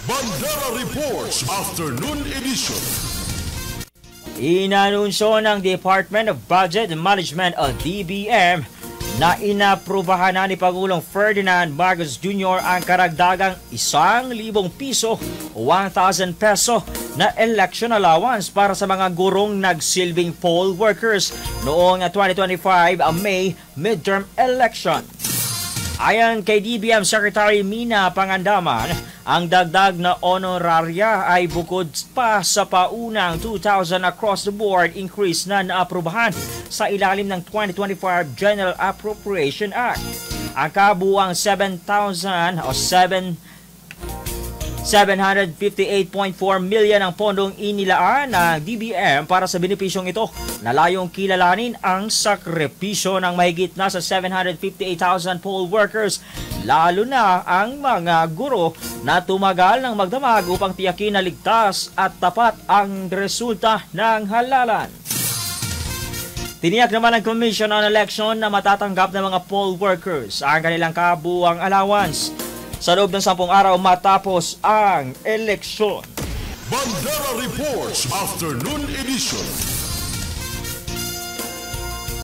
Bandera Reports Afternoon Edition. Inanunsyo ng Department of Budget and Management o DBM na inaprubahan na ni Pangulong Ferdinand Marcos Jr. ang karagdagang 1,000 piso o 1,000 peso na election allowance para sa mga gurong nagsilbing poll workers noong 2025 May midterm election. Ayon kay DBM Secretary Mina Pangandaman, ang dagdag na honoraria ay bukod pa sa paunang 2,000 across the board increase na naaprubahan sa ilalim ng 2025 General Appropriation Act. Ang kabuuang 7,000 o 758.4 million ang pondong inilaan ng DBM para sa benepisyong ito na layong kilalanin ang sakripisyo ng mahigit na sa 758,000 poll workers, lalo na ang mga guro na tumagal ng magdamag upang tiyakin na ligtas at tapat ang resulta ng halalan. Tiniyak naman ng Commission on Election na matatanggap ng mga poll workers ang kanilang kabuuang allowance sa loob ng 10 araw matapos ang eleksyon. Bandera Reports Afternoon Edition.